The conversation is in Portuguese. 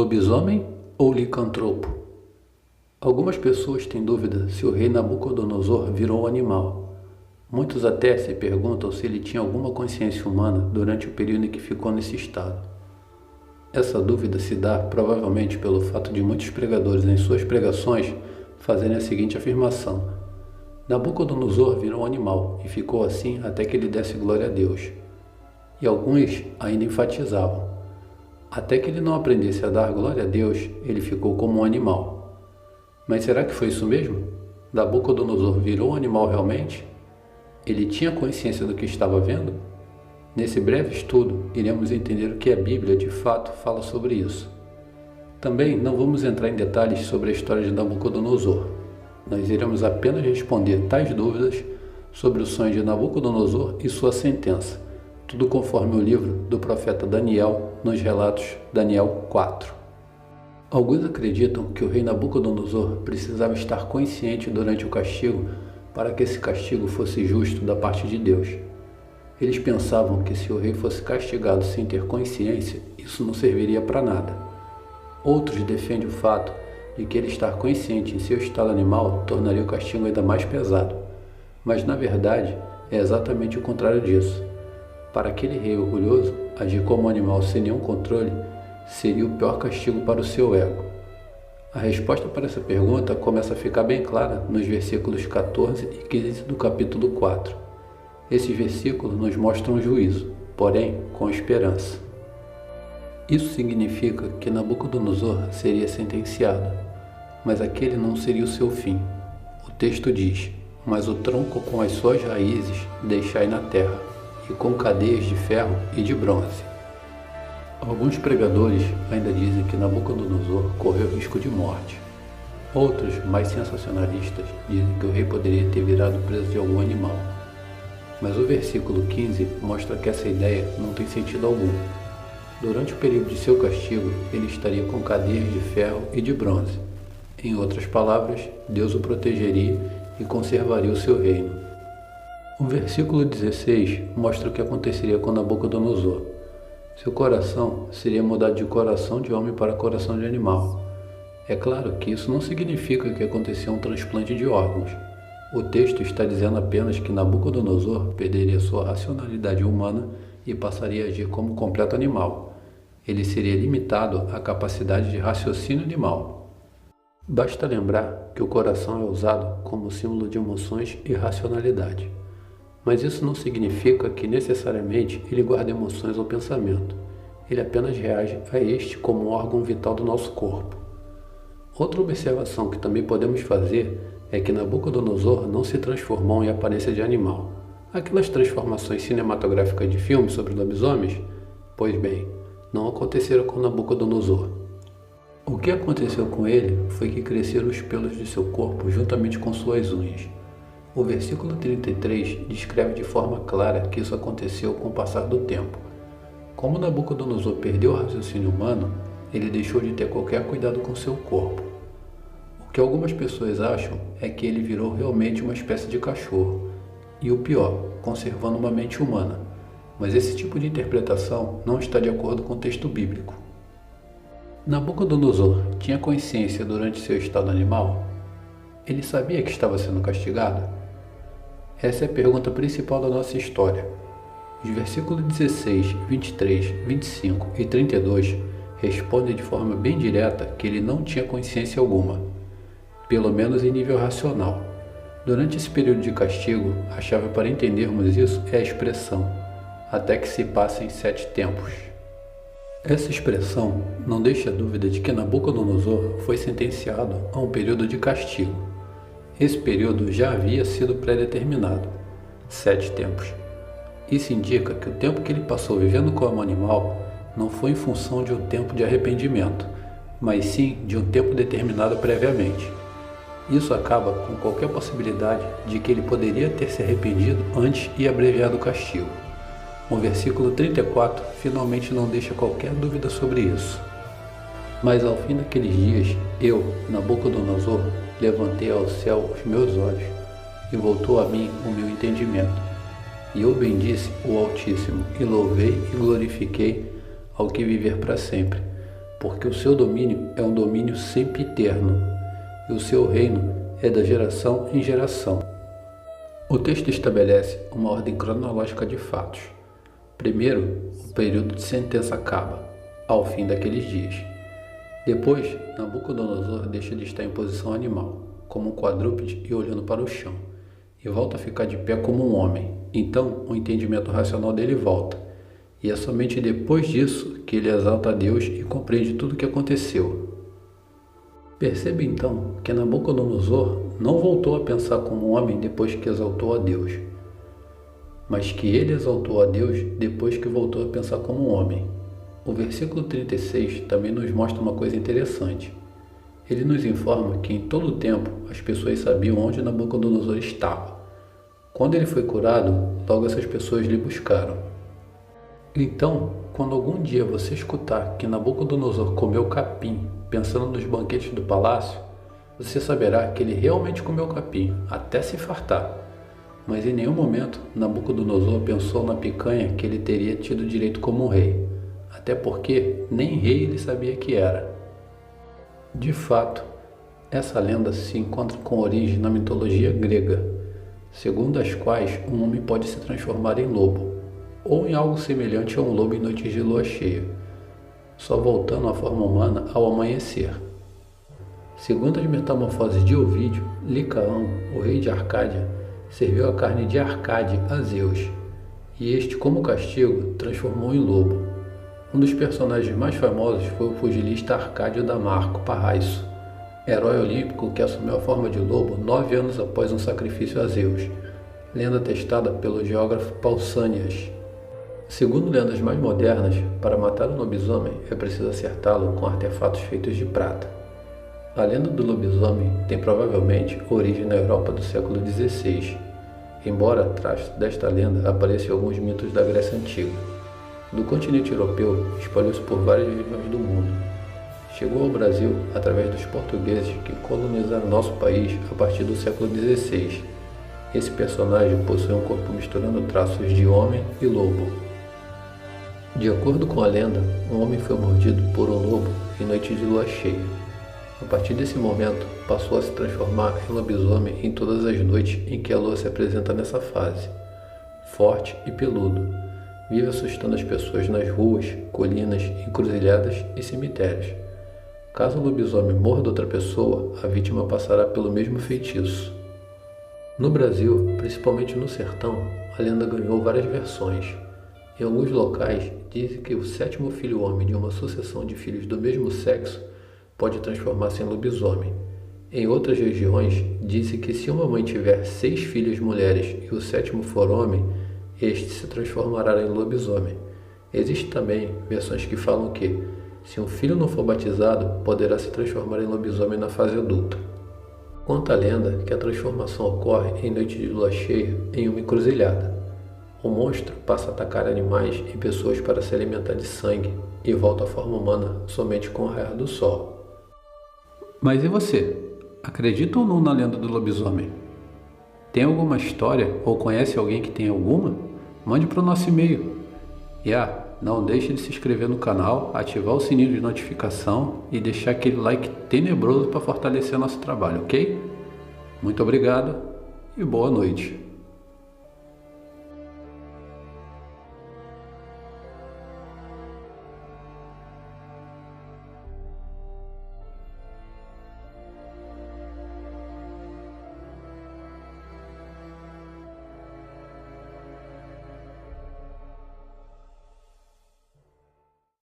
Lobisomem ou licantropo? Algumas pessoas têm dúvida se o rei Nabucodonosor virou um animal. Muitos até se perguntam se ele tinha alguma consciência humana durante o período em que ficou nesse estado. Essa dúvida se dá provavelmente pelo fato de muitos pregadores em suas pregações fazerem a seguinte afirmação: Nabucodonosor virou um animal e ficou assim até que ele desse glória a Deus. E alguns ainda enfatizavam: até que ele não aprendesse a dar glória a Deus, ele ficou como um animal. Mas será que foi isso mesmo? Nabucodonosor virou um animal realmente? Ele tinha consciência do que estava vendo? Nesse breve estudo, iremos entender o que a Bíblia de fato fala sobre isso. Também não vamos entrar em detalhes sobre a história de Nabucodonosor. Nós iremos apenas responder tais dúvidas sobre o sonho de Nabucodonosor e sua sentença, tudo conforme o livro do profeta Daniel, nos relatos Daniel 4. Alguns acreditam que o rei Nabucodonosor precisava estar consciente durante o castigo para que esse castigo fosse justo da parte de Deus. Eles pensavam que se o rei fosse castigado sem ter consciência, isso não serviria para nada. Outros defendem o fato de que ele estar consciente em seu estado animal tornaria o castigo ainda mais pesado. Mas na verdade é exatamente o contrário disso. Para aquele rei orgulhoso, agir como um animal sem nenhum controle seria o pior castigo para o seu ego. A resposta para essa pergunta começa a ficar bem clara nos versículos 14 e 15 do capítulo 4. Esses versículos nos mostram o juízo, porém com esperança. Isso significa que Nabucodonosor seria sentenciado, mas aquele não seria o seu fim. O texto diz: mas o tronco com as suas raízes deixai na terra, e com cadeias de ferro e de bronze. Alguns pregadores ainda dizem que Nabucodonosor correu risco de morte. Outros, mais sensacionalistas, dizem que o rei poderia ter virado preso de algum animal. Mas o versículo 15 mostra que essa ideia não tem sentido algum. Durante o período de seu castigo, ele estaria com cadeias de ferro e de bronze. Em outras palavras, Deus o protegeria e conservaria o seu reino. O versículo 16 mostra o que aconteceria com Nabucodonosor. Seu coração seria mudado de coração de homem para coração de animal. É claro que isso não significa que acontecia um transplante de órgãos. O texto está dizendo apenas que Nabucodonosor perderia sua racionalidade humana e passaria a agir como um completo animal. Ele seria limitado à capacidade de raciocínio animal. Basta lembrar que o coração é usado como símbolo de emoções e racionalidade. Mas isso não significa que necessariamente ele guarda emoções ou pensamento. Ele apenas reage a este como um órgão vital do nosso corpo. Outra observação que também podemos fazer é que Nabucodonosor não se transformou em aparência de animal. Aquelas transformações cinematográficas de filmes sobre lobisomens? Pois bem, não aconteceram com Nabucodonosor. O que aconteceu com ele foi que cresceram os pelos de seu corpo juntamente com suas unhas. O versículo 33 descreve de forma clara que isso aconteceu com o passar do tempo. Como Nabucodonosor perdeu o raciocínio humano, ele deixou de ter qualquer cuidado com seu corpo. O que algumas pessoas acham é que ele virou realmente uma espécie de cachorro, e o pior, conservando uma mente humana. Mas esse tipo de interpretação não está de acordo com o texto bíblico. Nabucodonosor tinha consciência durante seu estado animal? Ele sabia que estava sendo castigado? Essa é a pergunta principal da nossa história. Os versículos 16, 23, 25 e 32 respondem de forma bem direta que ele não tinha consciência alguma, pelo menos em nível racional. Durante esse período de castigo, a chave para entendermos isso é a expressão até que se passem 7 tempos. Essa expressão não deixa dúvida de que Nabucodonosor foi sentenciado a um período de castigo. Esse período já havia sido pré-determinado, 7 tempos. Isso indica que o tempo que ele passou vivendo como animal não foi em função de um tempo de arrependimento, mas sim de um tempo determinado previamente. Isso acaba com qualquer possibilidade de que ele poderia ter se arrependido antes e abreviado o castigo. O versículo 34 finalmente não deixa qualquer dúvida sobre isso. Mas ao fim daqueles dias, eu, Nabucodonosor, levantei ao céu os meus olhos, e voltou a mim o meu entendimento. E eu bendisse o Altíssimo, e louvei e glorifiquei ao que viver para sempre, porque o seu domínio é um domínio sempre eterno, e o seu reino é da geração em geração. O texto estabelece uma ordem cronológica de fatos. Primeiro, o período de sentença acaba, ao fim daqueles dias. Depois, Nabucodonosor deixa de estar em posição animal, como um quadrúpede e olhando para o chão, e volta a ficar de pé como um homem. Então, o entendimento racional dele volta, e é somente depois disso que ele exalta a Deus e compreende tudo o que aconteceu. Perceba então que Nabucodonosor não voltou a pensar como um homem depois que exaltou a Deus, mas que ele exaltou a Deus depois que voltou a pensar como um homem. O versículo 36 também nos mostra uma coisa interessante. Ele nos informa que em todo o tempo as pessoas sabiam onde Nabucodonosor estava. Quando ele foi curado, logo essas pessoas lhe buscaram. Então, quando algum dia você escutar que Nabucodonosor comeu capim, pensando nos banquetes do palácio, você saberá que ele realmente comeu capim, até se fartar. Mas em nenhum momento Nabucodonosor pensou na picanha que ele teria tido direito como um rei, até porque nem rei ele sabia que era. De fato, essa lenda se encontra com origem na mitologia grega, segundo as quais um homem pode se transformar em lobo, ou em algo semelhante a um lobo em noites de lua cheia, só voltando à forma humana ao amanhecer. Segundo as metamorfoses de Ovídio, Licaão, o rei de Arcádia, serviu a carne de Arcade a Zeus, e este, como castigo, transformou em lobo. Um dos personagens mais famosos foi o pugilista Arcádio Damarco Parraiço, herói olímpico que assumiu a forma de lobo 9 anos após um sacrifício a Zeus, lenda atestada pelo geógrafo Pausanias. Segundo lendas mais modernas, para matar um lobisomem é preciso acertá-lo com artefatos feitos de prata. A lenda do lobisomem tem provavelmente origem na Europa do século XVI, embora traços desta lenda apareçam em alguns mitos da Grécia Antiga. Do continente europeu, espalhou-se por várias regiões do mundo. Chegou ao Brasil através dos portugueses que colonizaram nosso país a partir do século XVI. Esse personagem possui um corpo misturando traços de homem e lobo. De acordo com a lenda, um homem foi mordido por um lobo em noite de lua cheia. A partir desse momento, passou a se transformar em lobisomem em todas as noites em que a lua se apresenta nessa fase. Forte e peludo, vive assustando as pessoas nas ruas, colinas, encruzilhadas e cemitérios. Caso o lobisomem morda outra pessoa, a vítima passará pelo mesmo feitiço. No Brasil, principalmente no sertão, a lenda ganhou várias versões. Em alguns locais, dizem que o 7º filho homem de uma sucessão de filhos do mesmo sexo pode transformar-se em lobisomem. Em outras regiões, dizem que se uma mãe tiver 6 filhas mulheres e o 7º for homem, este se transformará em lobisomem. Existem também versões que falam que, se um filho não for batizado, poderá se transformar em lobisomem na fase adulta. Conta a lenda que a transformação ocorre em noite de lua cheia em uma encruzilhada. O monstro passa a atacar animais e pessoas para se alimentar de sangue e volta à forma humana somente com o raiar do sol. Mas e você? Acredita ou não na lenda do lobisomem? Tem alguma história ou conhece alguém que tem alguma? Mande para o nosso e-mail. E não deixe de se inscrever no canal, ativar o sininho de notificação e deixar aquele like tenebroso para fortalecer nosso trabalho, ok? Muito obrigado e boa noite.